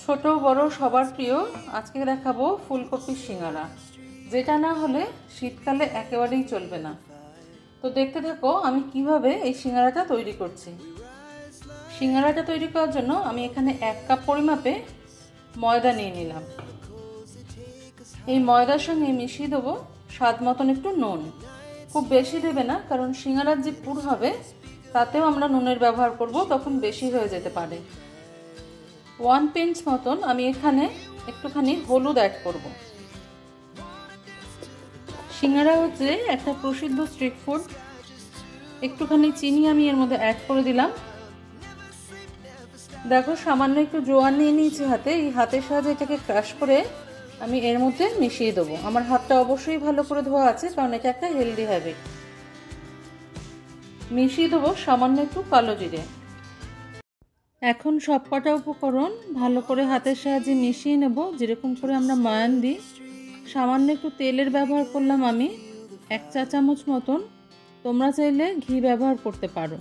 ছোট বড় সবার প্রিয় আজকে দেখাবো ফুলকপির সিঙ্গারা, যেটা না হলে শীতকালে একেবারেই চলবে না। তো দেখতে থাকো আমি কিভাবে এই সিঙ্গারাটা তৈরি করছি। সিঙ্গারাটা তৈরি করার জন্য আমি এখানে 1 কাপ পরিমাপে ময়দা নিয়ে নিলাম। এই ময়দার সঙ্গে মিশিয়ে দেবো স্বাদ মতন একটু নুন। খুব বেশি দেবে না, কারণ সিঙ্গারার যে পুর হবে তাতেও আমরা নুনের ব্যবহার করব, তখন বেশি হয়ে যেতে পারে। 1 পিঞ্চ মতন আমি এখানে একটুখানি হলুদ অ্যাড করব। সিঙ্গারা হচ্ছে একটা প্রসিদ্ধ স্ট্রিট ফুড। একটুখানি চিনি আমি এর মধ্যে অ্যাড করে দিলাম। দেখো সামান্য একটু জোয়ান নিয়ে নিয়েছি হাতে, এই হাতের সাহায্যে এটাকে ক্রাশ করে আমি এর মধ্যে মিশিয়ে দেবো। আমার হাতটা অবশ্যই ভালো করে ধোয়া আছে, কারণ এটা একটা হেলদি হ্যাবিট। মিশিয়ে দেবো সামান্য একটু কালো জিরে। এখন সবকটা উপকরণ ভালো করে হাতের সাহায্যে মিশিয়ে নেব, যেরকম করে আমরা ময়ান দিই। সামান্য একটু তেলের ব্যবহার করলাম আমি 1 চা চামচ মতন, তোমরা চাইলে ঘি ব্যবহার করতে পারো।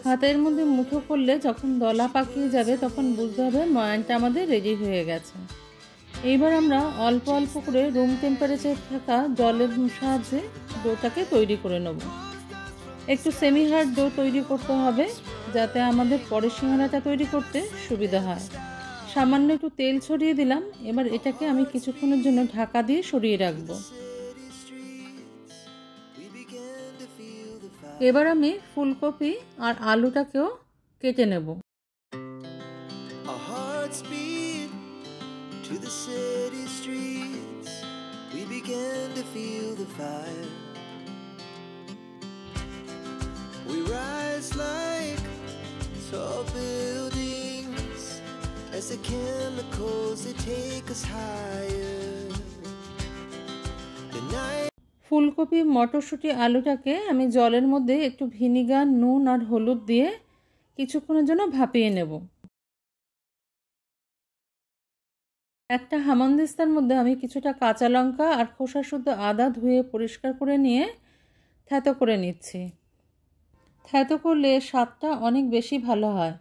হাতের মধ্যে মুঠো করলে যখন দলা পাকিয়ে যাবে তখন বুঝতে হবে ময়ানটা আমাদের রেডি হয়ে গেছে। এইবার আমরা অল্প অল্প করে রুম টেম্পারেচার থাকা জলের সাহায্যে ডোটাকে তৈরি করে নেব। একটু সেমি হার্ড ডো তৈরি করতে হবে, যাতে আমাদের পরের সিঙ্গারাটা তৈরি করতে সুবিধা হয়। সামান্য একটু তেল ছড়িয়ে দিলাম। এবার এটাকে আমি কিছুক্ষণের জন্য ঢাকা দিয়ে সরিয়ে রাখবো। এবার আমি ফুলকপি আর আলুটাকেও কেটে নেব। ফুলকপি মটরশুঁটি আলুটাকে আমি জলের মধ্যে একটু ভিনিগার নুন আর হলুদ দিয়ে কিছুক্ষণের জন্য ভাপিয়ে নেব। একটা হামানদিস্তার মধ্যে আমি কিছুটা কাঁচা লঙ্কা আর খোসা শুদ্ধ আদা ধুয়ে পরিষ্কার করে নিয়ে থেতো করে নিচ্ছি। থেতো করলে স্বাদটা অনেক বেশি ভালো হয়।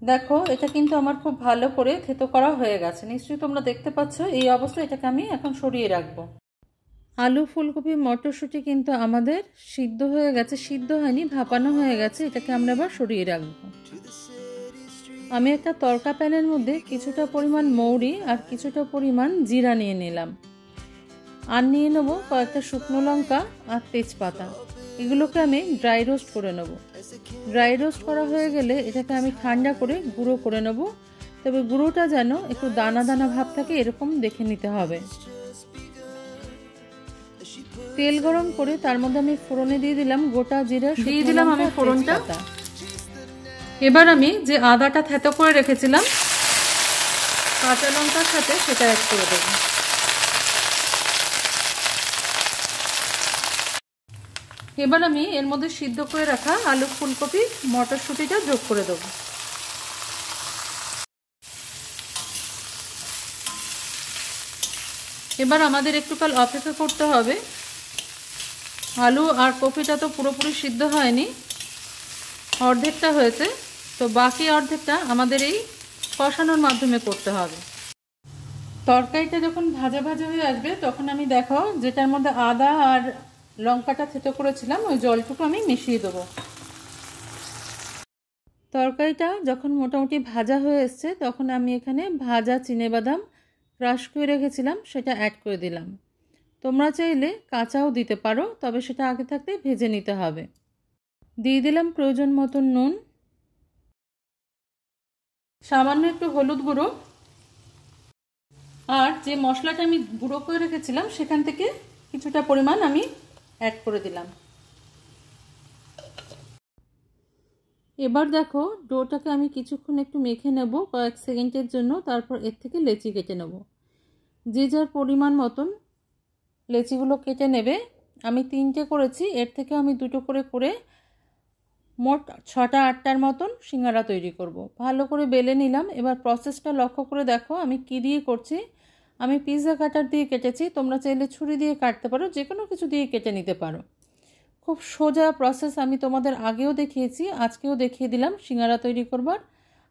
দেখো এটা কিন্তু আমার খুব ভালো করে থেতো করা হয়ে গেছে, নিশ্চয়ই তোমরা দেখতে পাচ্ছ। এই অবস্থায় এটাকে আমি এখন সরিয়ে রাখবো। আলু ফুলকপি মটরশুঁটি কিন্তু আমাদের সিদ্ধ হয়ে গেছে, সিদ্ধ হয়নি, ভাপানো হয়ে গেছে। এটাকে আমরা আবার সরিয়ে রাখবো। আমি একটা তড়কা প্যানের মধ্যে কিছুটা পরিমাণ মৌরি আর কিছুটা পরিমাণ জিরা নিয়ে নিলাম, আর নিয়ে নেব কয়েকটা শুকনো লঙ্কা আর তেজপাতা। এগুলোকে আমি ড্রাই রোস্ট করে নেব। ড্রাই রোস্ট করা হয়ে গেলে এটাকে আমি ঠান্ডা করে গুঁড়ো করে নেব। তবে গুঁড়োটা যেন একটু দানা দানা ভাব থাকে, এরকম দেখে নিতে হবে। তেল গরম করে তার মধ্যে আমি ফোড়নে দিয়ে দিলাম গোটা জিরা, দিয়ে দিলাম আমি ফোড়নটা। এবার আমি যে আদাটা থেতো করে রেখেছিলাম কাঁচা লঙ্কার সাথে সেটা অ্যাড করে দেব। এবার আমি এর মধ্যে সিদ্ধ করে রাখা আলু ফুলকপি মটরশুঁটিটা যোগ করে দেব। এবার আমাদের একটুকাল অপেক্ষা করতে হবে। আলু আর কপিটা তো পুরোপুরি সিদ্ধ হয়নি, অর্ধেকটা হয়েছে, তো বাকি অর্ধেকটা আমাদের এই কষানোর মাধ্যমে করতে হবে। তরকারিটা যখন ভাজা ভাজা হয়ে আসবে তখন আমি দেখো যেটার মধ্যে আদা আর লঙ্কাটা থেতো করেছিলাম ওই জলটুকু আমি মিশিয়ে দেবো। তরকারিটা যখন মোটামুটি ভাজা হয়ে এসছে তখন আমি এখানে ভাজা চিনেবাদাম ক্রাশ করে রেখেছিলাম সেটা অ্যাড করে দিলাম। তোমরা চাইলে কাঁচাও দিতে পারো, তবে সেটা আগে থাকতে ভেজে নিতে হবে। দিয়ে দিলাম প্রয়োজন মতন নুন, সামান্য একটু হলুদ গুঁড়ো, আর যে মশলাটা আমি গুঁড়ো করে রেখেছিলাম সেখান থেকে কিছুটা পরিমাণ আমি অ্যাড করে দিলাম। এবার দেখো ডোটাকে আমি কিছুক্ষণ একটু মেখে নেব কয়েক সেকেন্ডের জন্য, তারপর এর থেকে লেচি কেটে নেব। যে যার পরিমাণ মতন লেচিগুলো কেটে নেবে। আমি 3টে করেছি, এর থেকে আমি 2টো করে করে মোট 6টা 8টার মতন সিঙ্গারা তৈরি করব। ভালো করে বেলে নিলাম। এবার প্রসেসটা লক্ষ্য করে দেখো আমি কি দিয়ে করছি। আমি পিৎজা কাটার দিয়ে কেটেছি, তোমরা চাইলে ছুরি দিয়ে কাটতে পারো, যে কোনো কিছু দিয়ে কেটে নিতে পারো। খুব সোজা প্রসেস, আমি তোমাদের আগেও দেখিয়েছি, আজকেও দেখিয়ে দিলাম সিঙ্গারা তৈরি করবার।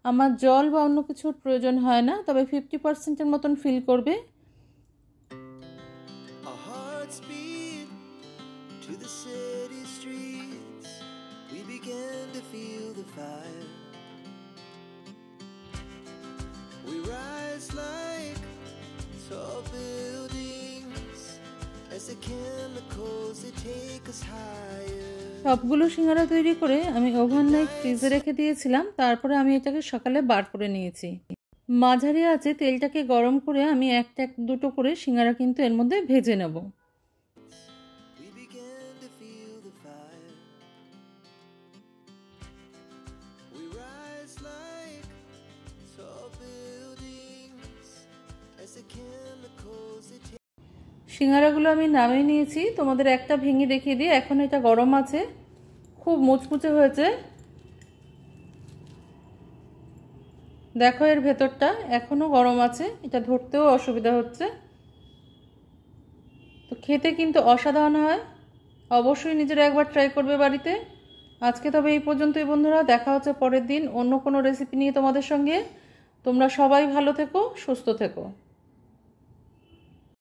আমার জল বা অন্য কিছুর প্রয়োজন হয় না, তবে 50%-এর মতন ফিল করবে। সবগুলো সিঙ্গারা তৈরি করে আমি ওভারনাইট ফ্রিজে রেখে দিয়েছিলাম, তারপরে আমি এটাকে সকালে বার করে নিয়েছি। মাঝারি আঁচে তেলটাকে গরম করে আমি একটা দুটো করে সিঙ্গারা কিন্তু এর মধ্যে ভেজে নেব। সিঙ্গারাগুলো আমি নামিয়ে নিয়েছি, তোমাদের একটা ভেঙে দেখিয়ে দিই। এখন এটা গরম আছে, খুব মুচমুচে হয়েছে, দেখো এর ভেতরটা এখনও গরম আছে, এটা ধরতেও অসুবিধা হচ্ছে। তো খেতে কিন্তু অসাধারণ হয়, অবশ্যই নিজেরা একবার ট্রাই করবে বাড়িতে। আজকে তবে এই পর্যন্তই বন্ধুরা, দেখা হচ্ছে পরের দিন অন্য কোনো রেসিপি নিয়ে তোমাদের সঙ্গে। তোমরা সবাই ভালো থেকো, সুস্থ থেকো।